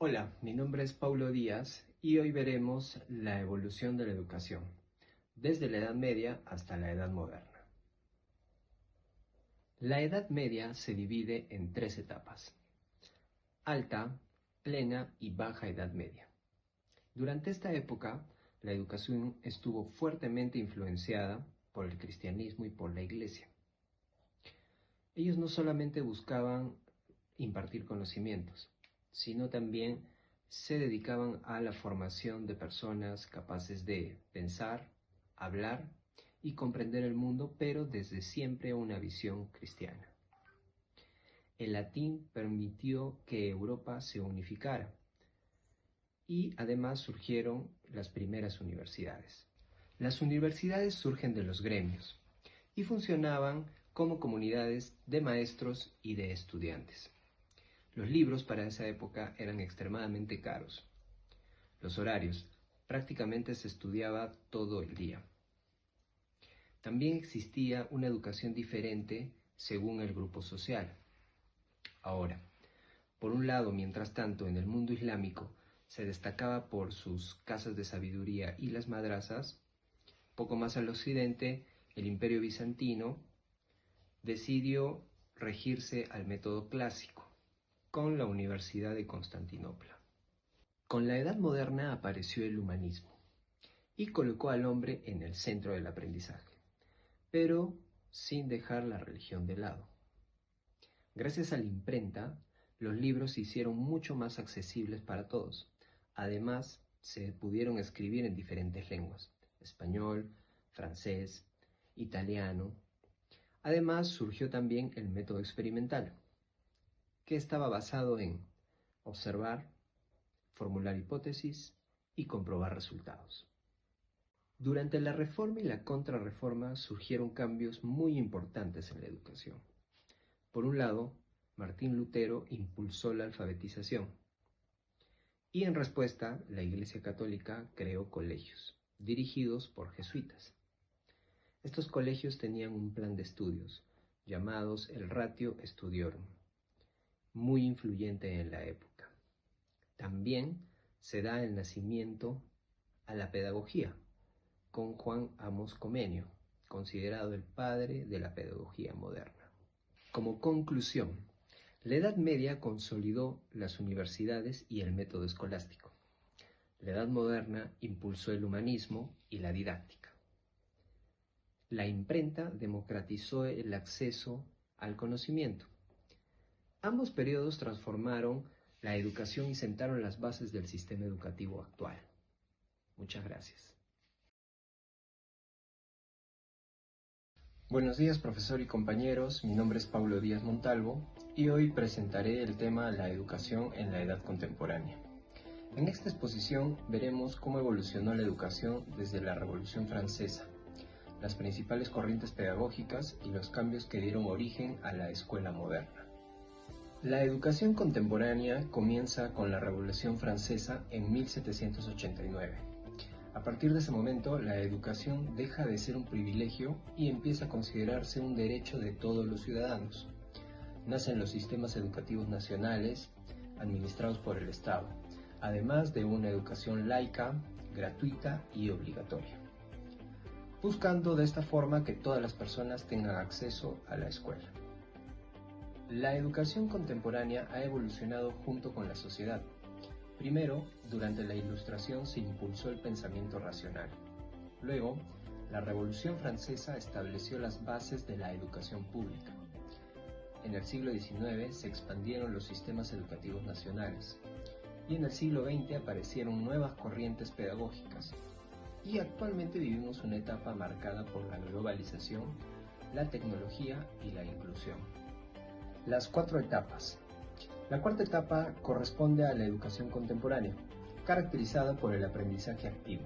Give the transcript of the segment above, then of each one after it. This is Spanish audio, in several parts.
Hola, mi nombre es Paulo Díaz y hoy veremos la evolución de la educación, desde la Edad Media hasta la Edad Moderna. La Edad Media se divide en tres etapas: Alta, Plena y Baja Edad Media. Durante esta época, la educación estuvo fuertemente influenciada por el cristianismo y por la Iglesia. Ellos no solamente buscaban impartir conocimientos, sino también se dedicaban a la formación de personas capaces de pensar, hablar y comprender el mundo, pero desde siempre una visión cristiana. El latín permitió que Europa se unificara y además surgieron las primeras universidades. Las universidades surgen de los gremios y funcionaban como comunidades de maestros y de estudiantes. Los libros para esa época eran extremadamente caros. Los horarios, prácticamente se estudiaba todo el día. También existía una educación diferente según el grupo social. Ahora, por un lado, mientras tanto, en el mundo islámico se destacaba por sus casas de sabiduría y las madrasas, poco más al occidente, el Imperio Bizantino decidió regirse al método clásico, con la Universidad de Constantinopla. Con la Edad Moderna apareció el humanismo y colocó al hombre en el centro del aprendizaje, pero sin dejar la religión de lado. Gracias a la imprenta, los libros se hicieron mucho más accesibles para todos. Además, se pudieron escribir en diferentes lenguas: español, francés, italiano. Además, surgió también el método experimental, que estaba basado en observar, formular hipótesis y comprobar resultados. Durante la Reforma y la Contrarreforma surgieron cambios muy importantes en la educación. Por un lado, Martín Lutero impulsó la alfabetización y en respuesta la Iglesia Católica creó colegios dirigidos por jesuitas. Estos colegios tenían un plan de estudios llamados el Ratio Studiorum, muy influyente en la época. También se da el nacimiento a la pedagogía, con Juan Amos Comenio, considerado el padre de la pedagogía moderna. Como conclusión, la Edad Media consolidó las universidades y el método escolástico. La Edad Moderna impulsó el humanismo y la didáctica. La imprenta democratizó el acceso al conocimiento. Ambos periodos transformaron la educación y sentaron las bases del sistema educativo actual. Muchas gracias. Buenos días, profesor y compañeros. Mi nombre es Paulo Díaz Montalvo y hoy presentaré el tema La educación en la edad contemporánea. En esta exposición veremos cómo evolucionó la educación desde la Revolución Francesa, las principales corrientes pedagógicas y los cambios que dieron origen a la escuela moderna. La educación contemporánea comienza con la Revolución Francesa en 1789. A partir de ese momento, la educación deja de ser un privilegio y empieza a considerarse un derecho de todos los ciudadanos. Nacen los sistemas educativos nacionales, administrados por el Estado, además de una educación laica, gratuita y obligatoria, buscando de esta forma que todas las personas tengan acceso a la escuela. La educación contemporánea ha evolucionado junto con la sociedad. Primero, durante la Ilustración se impulsó el pensamiento racional. Luego, la Revolución Francesa estableció las bases de la educación pública. En el siglo XIX se expandieron los sistemas educativos nacionales y en el siglo XX aparecieron nuevas corrientes pedagógicas. Y actualmente vivimos una etapa marcada por la globalización, la tecnología y la inclusión. Las cuatro etapas. La cuarta etapa corresponde a la educación contemporánea, caracterizada por el aprendizaje activo,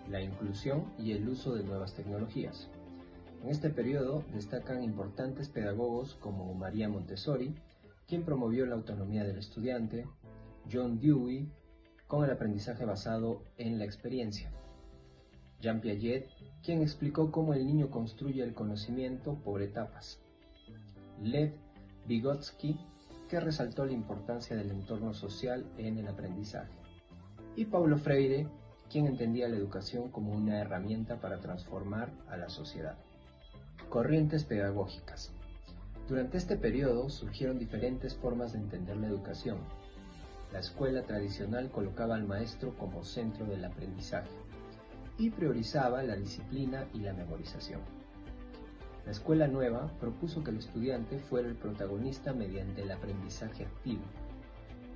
la inclusión y el uso de nuevas tecnologías. En este periodo destacan importantes pedagogos como María Montessori, quien promovió la autonomía del estudiante, John Dewey, con el aprendizaje basado en la experiencia, Jean Piaget, quien explicó cómo el niño construye el conocimiento por etapas, Lev Vygotsky, que resaltó la importancia del entorno social en el aprendizaje, y Paulo Freire, quien entendía la educación como una herramienta para transformar a la sociedad. Corrientes pedagógicas. Durante este periodo surgieron diferentes formas de entender la educación. La escuela tradicional colocaba al maestro como centro del aprendizaje y priorizaba la disciplina y la memorización. La escuela nueva propuso que el estudiante fuera el protagonista mediante el aprendizaje activo.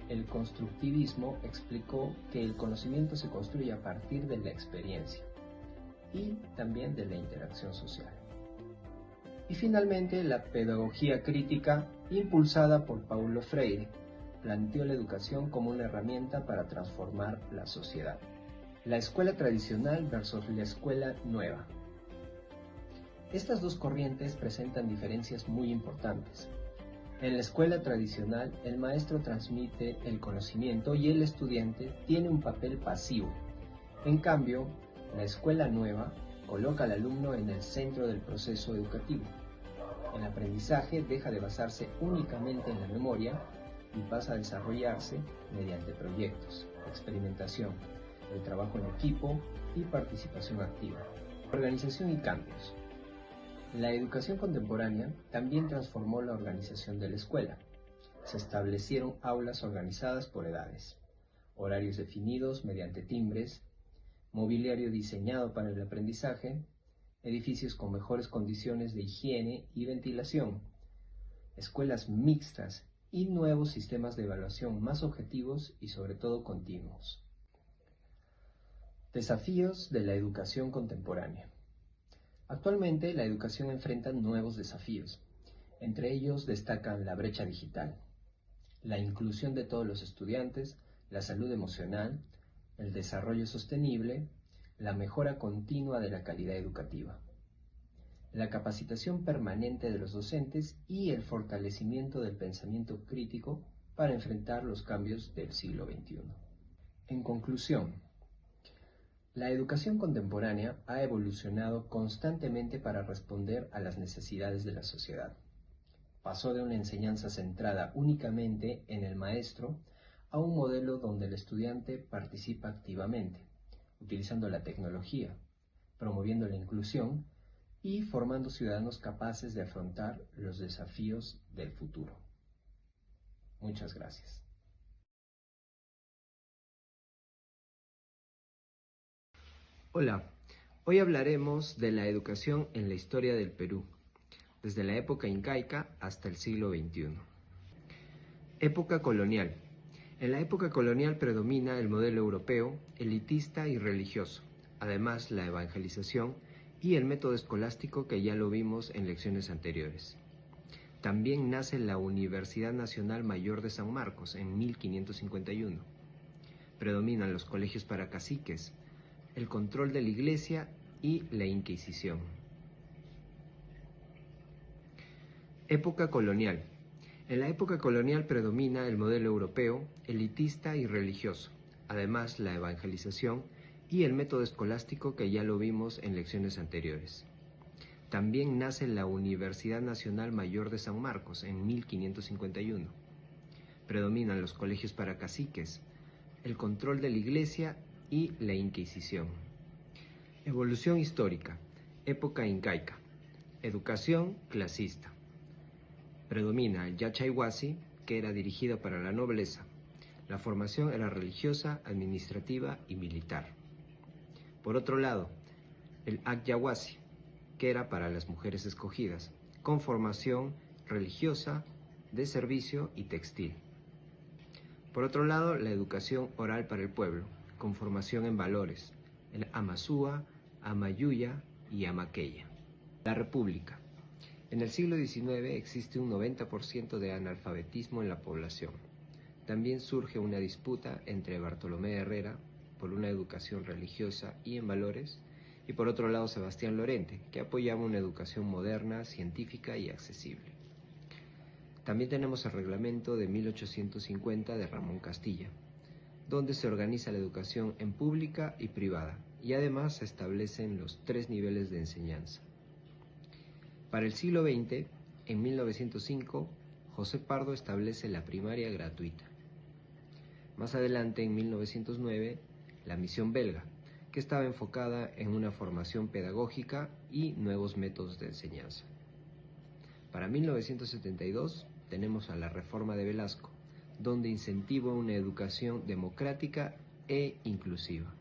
El constructivismo explicó que el conocimiento se construye a partir de la experiencia y también de la interacción social. Y finalmente, la pedagogía crítica, impulsada por Paulo Freire, planteó la educación como una herramienta para transformar la sociedad. La escuela tradicional versus la escuela nueva. Estas dos corrientes presentan diferencias muy importantes. En la escuela tradicional, el maestro transmite el conocimiento y el estudiante tiene un papel pasivo. En cambio, la escuela nueva coloca al alumno en el centro del proceso educativo. El aprendizaje deja de basarse únicamente en la memoria y pasa a desarrollarse mediante proyectos, experimentación, el trabajo en equipo y participación activa. Organización y cambios. La educación contemporánea también transformó la organización de la escuela. Se establecieron aulas organizadas por edades, horarios definidos mediante timbres, mobiliario diseñado para el aprendizaje, edificios con mejores condiciones de higiene y ventilación, escuelas mixtas y nuevos sistemas de evaluación más objetivos y sobre todo continuos. Desafíos de la educación contemporánea. Actualmente la educación enfrenta nuevos desafíos. Entre ellos destacan la brecha digital, la inclusión de todos los estudiantes, la salud emocional, el desarrollo sostenible, la mejora continua de la calidad educativa, la capacitación permanente de los docentes y el fortalecimiento del pensamiento crítico para enfrentar los cambios del siglo XXI. En conclusión, la educación contemporánea ha evolucionado constantemente para responder a las necesidades de la sociedad. Pasó de una enseñanza centrada únicamente en el maestro a un modelo donde el estudiante participa activamente, utilizando la tecnología, promoviendo la inclusión y formando ciudadanos capaces de afrontar los desafíos del futuro. Muchas gracias. Hola, hoy hablaremos de la educación en la historia del Perú, desde la época incaica hasta el siglo XXI. Época colonial. En la época colonial predomina el modelo europeo, elitista y religioso, además la evangelización y el método escolástico que ya lo vimos en lecciones anteriores. También nace la Universidad Nacional Mayor de San Marcos en 1551. Predominan los colegios para caciques, el control de la Iglesia y la Inquisición. Época colonial. En la época colonial predomina el modelo europeo, elitista y religioso, además la evangelización y el método escolástico que ya lo vimos en lecciones anteriores. También nace la Universidad Nacional Mayor de San Marcos en 1551. Predominan los colegios para caciques, el control de la Iglesia y la Inquisición. Evolución histórica. Época incaica. Educación clasista. Predomina el Yachaywasi, que era dirigido para la nobleza. La formación era religiosa, administrativa y militar. Por otro lado, el Akyawasi, que era para las mujeres escogidas, con formación religiosa, de servicio y textil. Por otro lado, la educación oral para el pueblo, con formación en valores, el Amasúa, Amayuya y Amaqueya. La República. En el siglo XIX existe un 90% de analfabetismo en la población. También surge una disputa entre Bartolomé Herrera, por una educación religiosa y en valores, y por otro lado Sebastián Lorente, que apoyaba una educación moderna, científica y accesible. También tenemos el reglamento de 1850 de Ramón Castilla, donde se organiza la educación en pública y privada, y además se establecen los 3 niveles de enseñanza. Para el siglo XX, en 1905, José Pardo establece la primaria gratuita. Más adelante, en 1909, la misión belga, que estaba enfocada en una formación pedagógica y nuevos métodos de enseñanza. Para 1972 tenemos a la Reforma de Velasco, donde incentiva una educación democrática e inclusiva.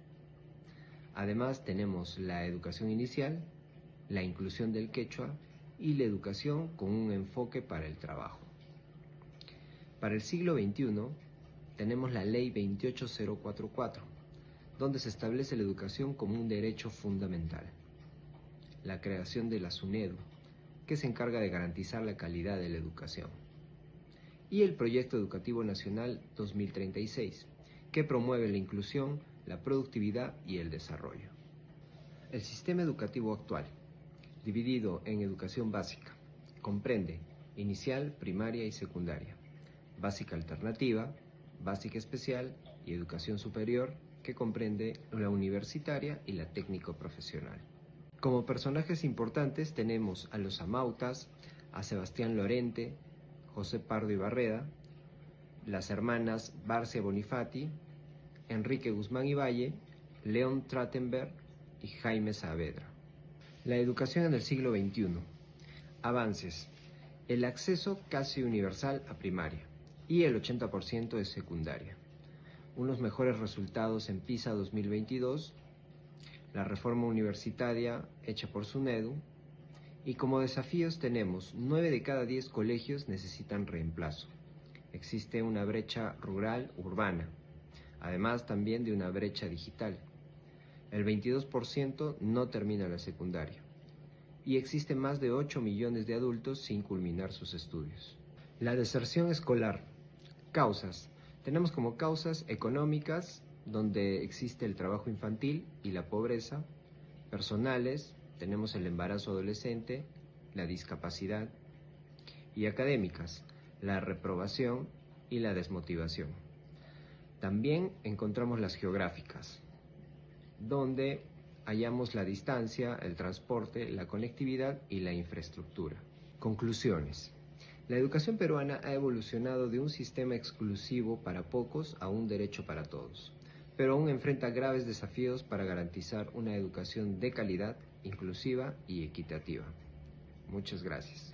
Además tenemos la educación inicial, la inclusión del quechua y la educación con un enfoque para el trabajo. Para el siglo XXI tenemos la Ley 28044, donde se establece la educación como un derecho fundamental. La creación de la SUNEDU, que se encarga de garantizar la calidad de la educación. Y el Proyecto Educativo Nacional 2036, que promueve la inclusión, la productividad y el desarrollo. El sistema educativo actual, dividido en educación básica, comprende inicial, primaria y secundaria, básica alternativa, básica especial y educación superior, que comprende la universitaria y la técnico profesional. Como personajes importantes tenemos a los amautas, a Sebastián Lorente, José Pardo y Barreda, las hermanas Barcia Bonifati, Enrique Guzmán y Valle, León Trachtenberg y Jaime Saavedra. La educación en el siglo XXI. Avances. El acceso casi universal a primaria y el 80% de secundaria. Unos mejores resultados en PISA 2022, la reforma universitaria hecha por SUNEDU, y como desafíos tenemos 9 de cada 10 colegios necesitan reemplazo. Existe una brecha rural-urbana, además también de una brecha digital. El 22% no termina la secundaria y existe más de 8 millones de adultos sin culminar sus estudios. La deserción escolar. Causas. Tenemos como causas económicas, donde existe el trabajo infantil y la pobreza. Personales, tenemos el embarazo adolescente, la discapacidad. Y académicas, la reprobación y la desmotivación. También encontramos las geográficas, donde hallamos la distancia, el transporte, la conectividad y la infraestructura. Conclusiones. La educación peruana ha evolucionado de un sistema exclusivo para pocos a un derecho para todos, pero aún enfrenta graves desafíos para garantizar una educación de calidad, inclusiva y equitativa. Muchas gracias.